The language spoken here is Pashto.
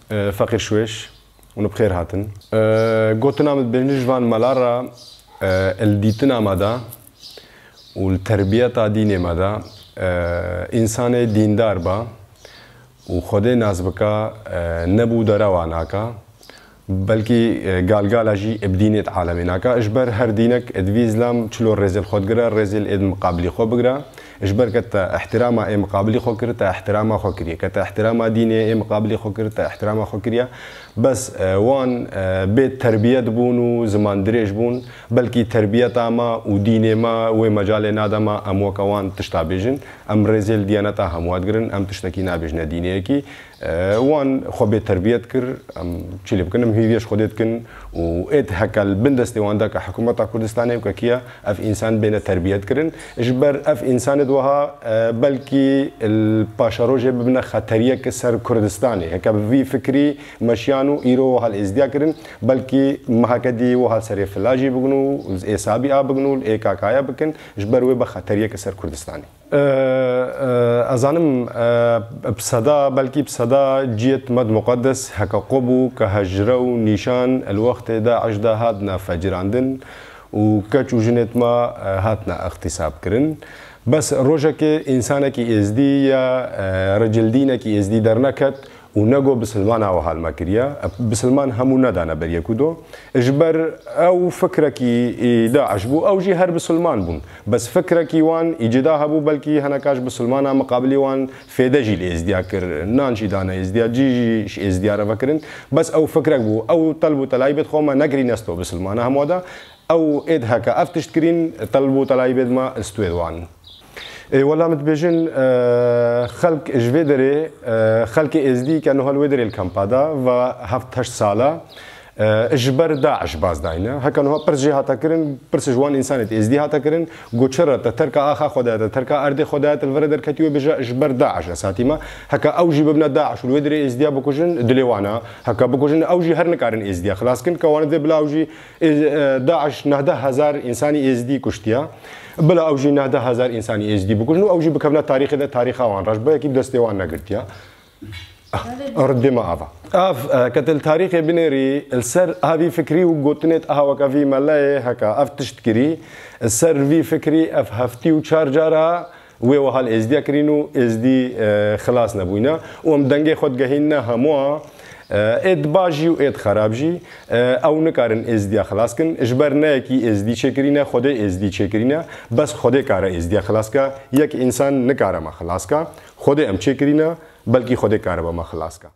فقير شويش ونبخير هاتن قوتنا بالنجوان ملارا الديتنا مدى والتربية ديني مدى إنسان ديندار با وخده نازبكا نبو درواناكا بلكي قال جي ابدينيت عالميناكا اجبر هر دينك ادفيزلام تشلو الرزل خود قرا الرزل اد مقابلي خو بقرا اجبر كتا احترام اي مقابلي خو كرتا احترام خو كريا كتا احترام ديني اي مقابلي خو كرتا احترام خو كريا بس وان بيت تربيه بونو زمان دريج بون بلكي تربيه ما وديني ما ومجال نادما ام وكوان تشتابيجن ام رزل ديانتا همواد قرن ام تشتكي نابجنا دينيكي وان خو بيت تربيه كر ام تشيلي بكنم هيفيش خودت كن وإت هكا البندستي وعندك حكومة كردستانية وككيا اف انسان بين تربية كرن اجبر اف انسان دوها بلكي الباشاروجي ببنا خطرية كسر كردستاني هكا في فكري مشيانو ايرو هالازديا كرن بلكي مهكدي وهالسري فلاجي بغنو ايسابي بغنو اي كاكايا بكن اجبر وي بخطرية كسر كردستاني أظنم بصدا بلكي بصدا جيت مد مقدس هكا قبو كهجرو نيشان الوقت دا عجدا هادنا فجر عندن وكاتشو جنت ما هاتنا اغتصاب كرن بس روجك إنسانك إزدي يا رجل دينك إزدي درنكت ونجو بسلمان أو هالمكريا بسلمان همو ندانا بريكودو إجبر أو فكرك دا عجبو أو جي هر بسلمان بون بس فكرك وان إجداها بو بلكي هناكاش بسلمان مقابلي وان فيدجي الإزديا كر نانشي دانا إزديا جي إزديا رفكرن بس أو فكرك بو أو طلبو تلايبت خوما نجري نستو بسلمان همودا أو إد هكا أفتشتكرين طلبو تلايبت ما استويدوان والله متبجن خلق اجفيدري خلق ازدي كانه هالويدري الكامبادا و هفتش سالا اجبر داعش باز داينا هكا نو برجي هاتا كرن برس جوان انسانت ازدي هاتا كرن غوتشر تركا اخا خدات تركا ارض خدات الفردر كتيو بجا اجبر داعش اساتيما هكا اوجي ببنا داعش الويدري ازدي بكوجن دليوانا هكا بكوجن اوجي هرنكارن ازدي خلاص كن كوان دي بلا اوجي داعش نهده هزار انساني ازدي كشتيا بلا اوجي نهده هزار انساني ازدي بكوجن اوجي بكبنا تاريخ ده تاريخ وان رجبه كيف دستيوان نقرتيا أرد ما أفا كتل تاريخ بنيري السر هذه فكري وقوتنت أهوك في ملاي هكا أفتشتكري السر في فكري أف هفتي وشار جارها وهال إزدي كرينو إزدي خلاص نبوينا ومدنجي خد جهينا هموا إد باجي وإد خرابجي أو نكارن إزدي خلاص كن إجبرنا كي إزدي شكرينا خده إزدي شكرينا بس خده كاره إزدي خلاص كا يك إنسان نكاره ما خلاص كا خده أم شكرينا بلکه خود کار با ما خلاص کا